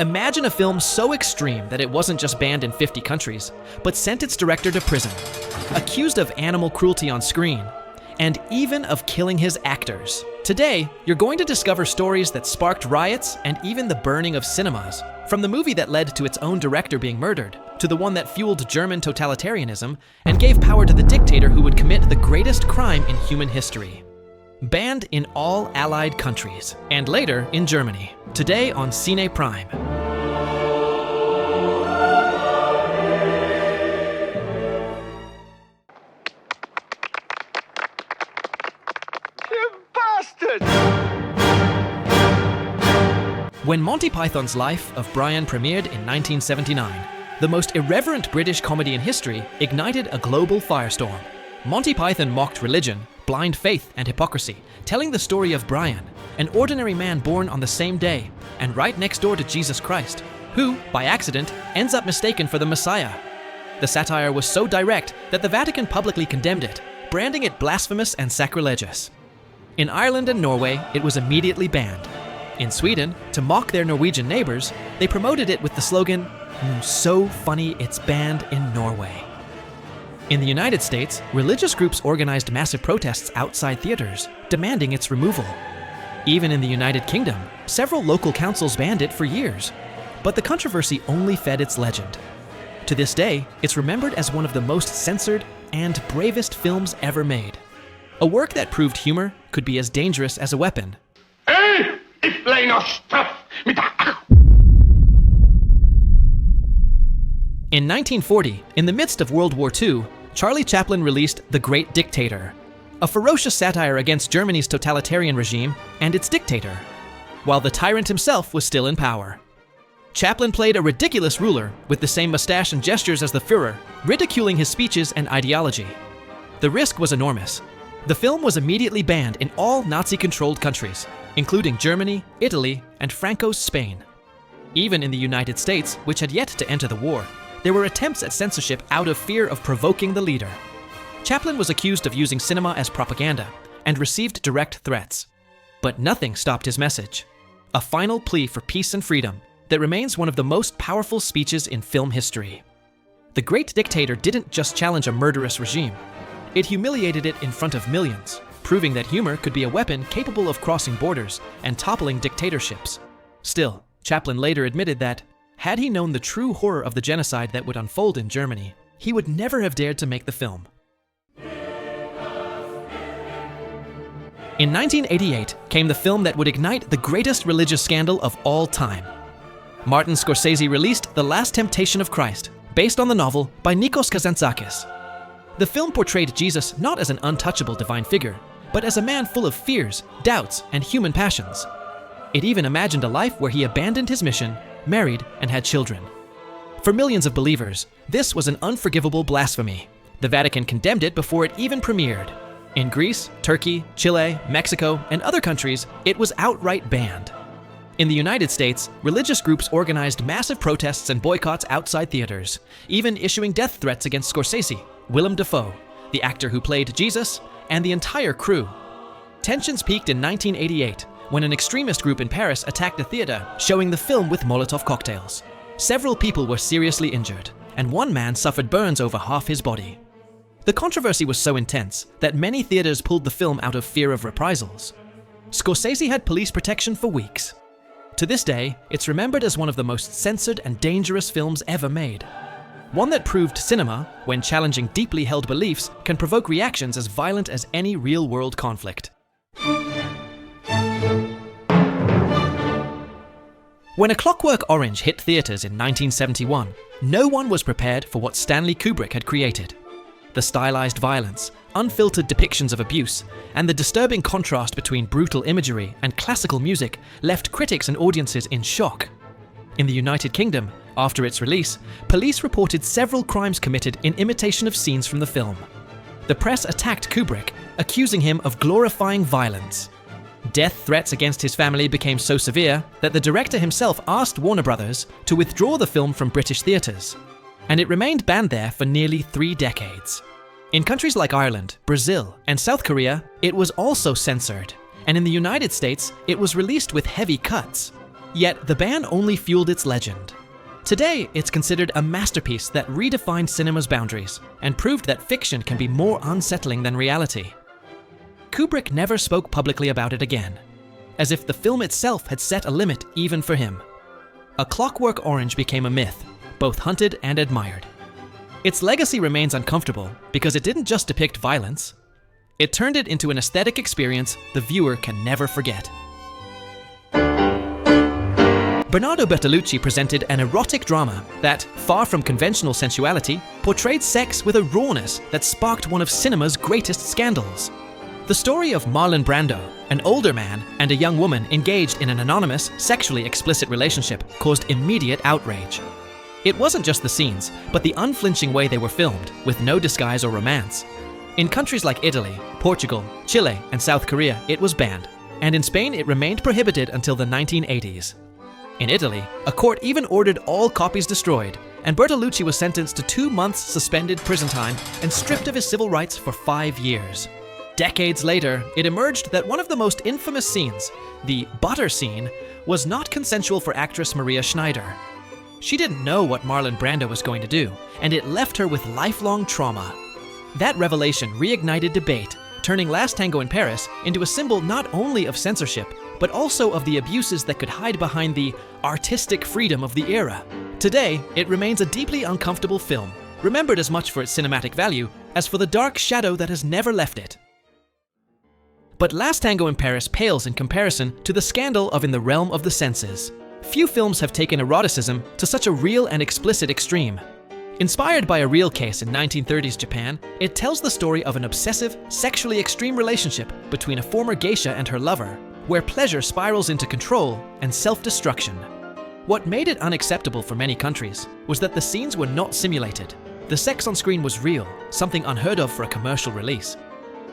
Imagine a film so extreme that it wasn't just banned in 50 countries, but sent its director to prison, accused of animal cruelty on screen, and even of killing his actors. Today, you're going to discover stories that sparked riots and even the burning of cinemas, from the movie that led to its own director being murdered, to the one that fueled German totalitarianism and gave power to the dictator who would commit the greatest crime in human history. Banned in all Allied countries, and later in Germany. Today on Cine Prime. You bastard! When Monty Python's Life of Brian premiered in 1979, the most irreverent British comedy in history ignited a global firestorm. Monty Python mocked religion, blind faith, and hypocrisy, telling the story of Brian, an ordinary man born on the same day and right next door to Jesus Christ, who, by accident, ends up mistaken for the Messiah. The satire was so direct that the Vatican publicly condemned it, branding it blasphemous and sacrilegious. In Ireland and Norway, it was immediately banned. In Sweden, to mock their Norwegian neighbors, they promoted it with the slogan, "So funny it's banned in Norway." In the United States, religious groups organized massive protests outside theaters, demanding its removal. Even in the United Kingdom, several local councils banned it for years. But the controversy only fed its legend. To this day, it's remembered as one of the most censored and bravest films ever made. A work that proved humor could be as dangerous as a weapon. In 1940, in the midst of World War II, Charlie Chaplin released The Great Dictator, a ferocious satire against Germany's totalitarian regime and its dictator, while the tyrant himself was still in power. Chaplin played a ridiculous ruler with the same mustache and gestures as the Führer, ridiculing his speeches and ideology. The risk was enormous. The film was immediately banned in all Nazi-controlled countries, including Germany, Italy, and Franco's Spain. Even in the United States, which had yet to enter the war, there were attempts at censorship out of fear of provoking the leader. Chaplin was accused of using cinema as propaganda and received direct threats. But nothing stopped his message, a final plea for peace and freedom that remains one of the most powerful speeches in film history. The Great Dictator didn't just challenge a murderous regime. It humiliated it in front of millions, proving that humor could be a weapon capable of crossing borders and toppling dictatorships. Still, Chaplin later admitted that, had he known the true horror of the genocide that would unfold in Germany, he would never have dared to make the film. In 1988 came the film that would ignite the greatest religious scandal of all time. Martin Scorsese released The Last Temptation of Christ, based on the novel by Nikos Kazantzakis. The film portrayed Jesus not as an untouchable divine figure, but as a man full of fears, doubts, and human passions. It even imagined a life where he abandoned his mission, married, and had children. For millions of believers, this was an unforgivable blasphemy. The Vatican condemned it before it even premiered. In Greece, Turkey, Chile, Mexico, and other countries, it was outright banned. In the United States, religious groups organized massive protests and boycotts outside theaters, even issuing death threats against Scorsese, Willem Dafoe, the actor who played Jesus, and the entire crew. Tensions peaked in 1988, when an extremist group in Paris attacked a theater showing the film with Molotov cocktails. Several people were seriously injured, and one man suffered burns over half his body. The controversy was so intense that many theaters pulled the film out of fear of reprisals. Scorsese had police protection for weeks. To this day, it's remembered as one of the most censored and dangerous films ever made. One that proved cinema, when challenging deeply held beliefs, can provoke reactions as violent as any real-world conflict. When A Clockwork Orange hit theaters in 1971, no one was prepared for what Stanley Kubrick had created. The stylized violence, unfiltered depictions of abuse, and the disturbing contrast between brutal imagery and classical music left critics and audiences in shock. In the United Kingdom, after its release, police reported several crimes committed in imitation of scenes from the film. The press attacked Kubrick, accusing him of glorifying violence. Death threats against his family became so severe that the director himself asked Warner Brothers to withdraw the film from British theaters, and it remained banned there for nearly 3 decades. In countries like Ireland, Brazil, and South Korea, it was also censored, and in the United States, it was released with heavy cuts. Yet the ban only fueled its legend. Today, it's considered a masterpiece that redefined cinema's boundaries and proved that fiction can be more unsettling than reality. Kubrick never spoke publicly about it again, as if the film itself had set a limit even for him. A Clockwork Orange became a myth, both hunted and admired. Its legacy remains uncomfortable because it didn't just depict violence. It turned it into an aesthetic experience the viewer can never forget. Bernardo Bertolucci presented an erotic drama that, far from conventional sensuality, portrayed sex with a rawness that sparked one of cinema's greatest scandals. The story of Marlon Brando, an older man and a young woman engaged in an anonymous, sexually explicit relationship, caused immediate outrage. It wasn't just the scenes, but the unflinching way they were filmed, with no disguise or romance. In countries like Italy, Portugal, Chile, and South Korea, it was banned, and in Spain it remained prohibited until the 1980s. In Italy, a court even ordered all copies destroyed, and Bertolucci was sentenced to 2 months suspended prison time and stripped of his civil rights for 5 years. Decades later, it emerged that one of the most infamous scenes, the butter scene, was not consensual for actress Maria Schneider. She didn't know what Marlon Brando was going to do, and it left her with lifelong trauma. That revelation reignited debate, turning Last Tango in Paris into a symbol not only of censorship, but also of the abuses that could hide behind the artistic freedom of the era. Today, it remains a deeply uncomfortable film, remembered as much for its cinematic value as for the dark shadow that has never left it. But Last Tango in Paris pales in comparison to the scandal of In the Realm of the Senses. Few films have taken eroticism to such a real and explicit extreme. Inspired by a real case in 1930s Japan, it tells the story of an obsessive, sexually extreme relationship between a former geisha and her lover, where pleasure spirals into control and self-destruction. What made it unacceptable for many countries was that the scenes were not simulated. The sex on screen was real, something unheard of for a commercial release.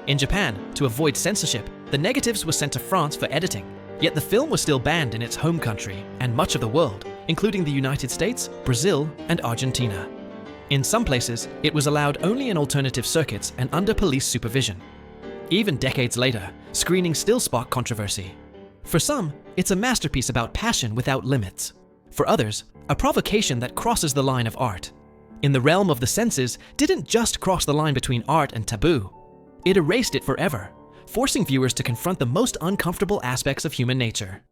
In Japan, to avoid censorship, the negatives were sent to France for editing, yet the film was still banned in its home country and much of the world, including the United States, Brazil, and Argentina. In some places, it was allowed only in alternative circuits and under police supervision. Even decades later, screenings still spark controversy. For some, it's a masterpiece about passion without limits. For others, a provocation that crosses the line of art. In the Realm of the Senses didn't just cross the line between art and taboo. It erased it forever, forcing viewers to confront the most uncomfortable aspects of human nature.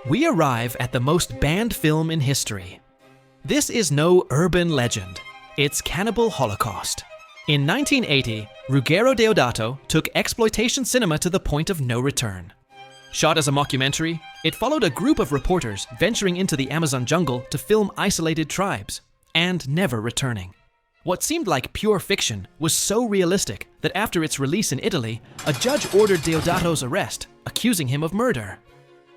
We arrive at the most banned film in history. This is no urban legend. It's Cannibal Holocaust. In 1980, Ruggero Deodato took exploitation cinema to the point of no return. Shot as a mockumentary, it followed a group of reporters venturing into the Amazon jungle to film isolated tribes, and never returning. What seemed like pure fiction was so realistic that after its release in Italy, a judge ordered Deodato's arrest, accusing him of murder.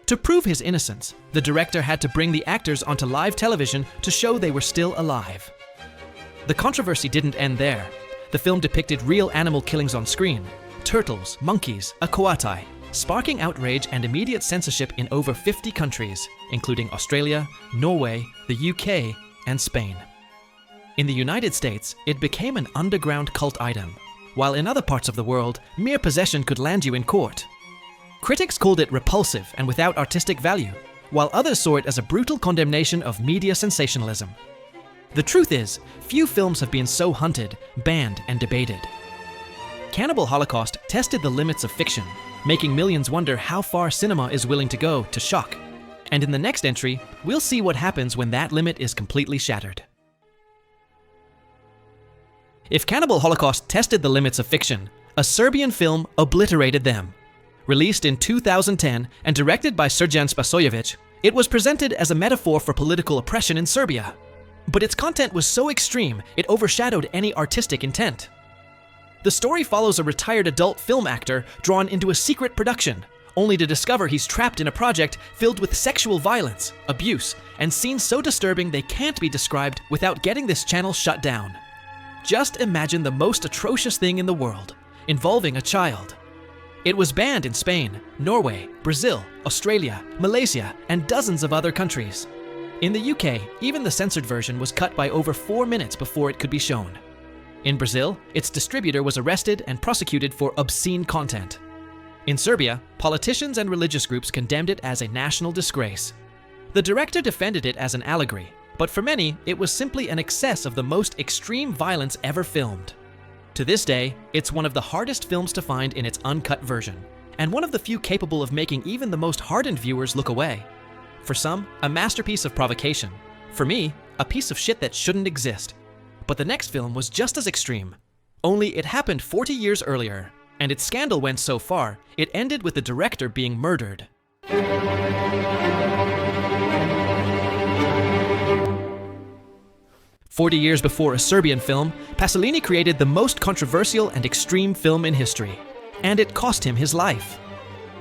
To prove his innocence, the director had to bring the actors onto live television to show they were still alive. The controversy didn't end there. The film depicted real animal killings on screen: turtles, monkeys, a coati, sparking outrage and immediate censorship in over 50 countries, including Australia, Norway, the UK, and Spain. In the United States, it became an underground cult item, while in other parts of the world, mere possession could land you in court. Critics called it repulsive and without artistic value, while others saw it as a brutal condemnation of media sensationalism. The truth is, few films have been so hunted, banned, and debated. Cannibal Holocaust tested the limits of fiction, making millions wonder how far cinema is willing to go to shock. And in the next entry, we'll see what happens when that limit is completely shattered. If Cannibal Holocaust tested the limits of fiction, a Serbian film obliterated them. Released in 2010 and directed by Srđan Spasojević, it was presented as a metaphor for political oppression in Serbia. But its content was so extreme, it overshadowed any artistic intent. The story follows a retired adult film actor drawn into a secret production, only to discover he's trapped in a project filled with sexual violence, abuse, and scenes so disturbing they can't be described without getting this channel shut down. Just imagine the most atrocious thing in the world, involving a child. It was banned in Spain, Norway, Brazil, Australia, Malaysia, and dozens of other countries. In the UK, even the censored version was cut by over 4 minutes before it could be shown. In Brazil, its distributor was arrested and prosecuted for obscene content. In Serbia, politicians and religious groups condemned it as a national disgrace. The director defended it as an allegory, but for many, it was simply an excess of the most extreme violence ever filmed. To this day, it's one of the hardest films to find in its uncut version, and one of the few capable of making even the most hardened viewers look away. For some, a masterpiece of provocation. For me, a piece of shit that shouldn't exist. But the next film was just as extreme. Only it happened 40 years earlier, and its scandal went so far, it ended with the director being murdered. 40 years before a Serbian film, Pasolini created the most controversial and extreme film in history, and it cost him his life.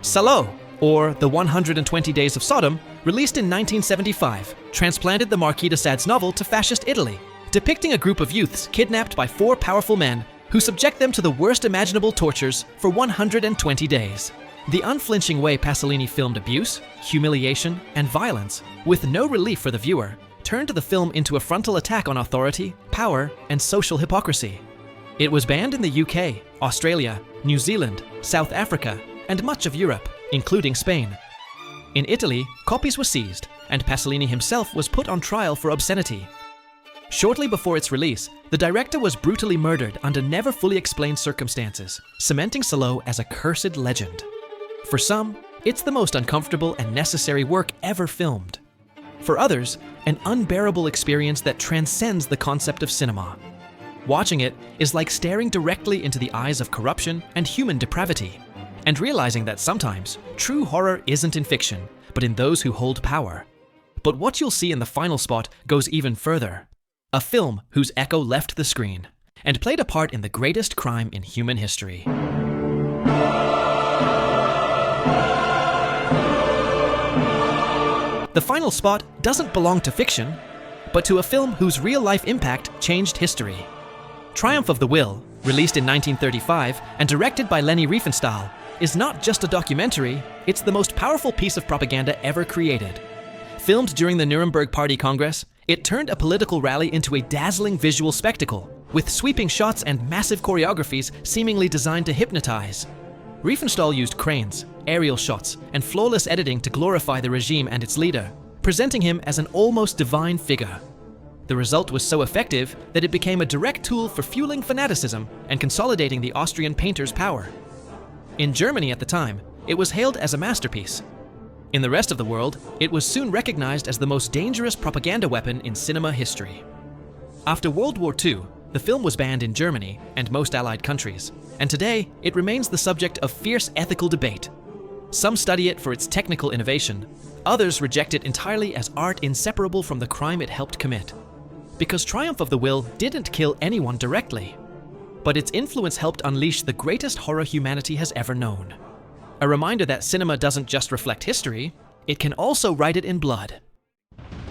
Salo, or The 120 Days of Sodom, released in 1975, transplanted the Marquis de Sade's novel to fascist Italy, depicting a group of youths kidnapped by 4 powerful men who subject them to the worst imaginable tortures for 120 days. The unflinching way Pasolini filmed abuse, humiliation, and violence, with no relief for the viewer, turned the film into a frontal attack on authority, power, and social hypocrisy. It was banned in the UK, Australia, New Zealand, South Africa, and much of Europe, including Spain. In Italy, copies were seized, and Pasolini himself was put on trial for obscenity. Shortly before its release, the director was brutally murdered under never fully explained circumstances, cementing Salo as a cursed legend. For some, it's the most uncomfortable and necessary work ever filmed. For others, an unbearable experience that transcends the concept of cinema. Watching it is like staring directly into the eyes of corruption and human depravity, and realizing that sometimes true horror isn't in fiction, but in those who hold power. But what you'll see in the final spot goes even further. A film whose echo left the screen and played a part in the greatest crime in human history. The final spot doesn't belong to fiction, but to a film whose real-life impact changed history. Triumph of the Will, released in 1935 and directed by Leni Riefenstahl, is not just a documentary, it's the most powerful piece of propaganda ever created. Filmed during the Nuremberg Party Congress, it turned a political rally into a dazzling visual spectacle, with sweeping shots and massive choreographies seemingly designed to hypnotize. Riefenstahl used cranes, aerial shots, and flawless editing to glorify the regime and its leader, presenting him as an almost divine figure. The result was so effective that it became a direct tool for fueling fanaticism and consolidating the Austrian painter's power. In Germany at the time, it was hailed as a masterpiece. In the rest of the world, it was soon recognized as the most dangerous propaganda weapon in cinema history. After World War II, the film was banned in Germany and most Allied countries, and today it remains the subject of fierce ethical debate. Some study it for its technical innovation, others reject it entirely as art inseparable from the crime it helped commit. Because Triumph of the Will didn't kill anyone directly, but its influence helped unleash the greatest horror humanity has ever known. A reminder that cinema doesn't just reflect history, it can also write it in blood.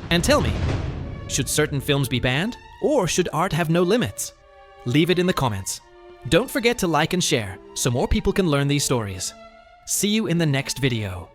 And tell me, should certain films be banned, or should art have no limits? Leave it in the comments. Don't forget to like and share so more people can learn these stories. See you in the next video.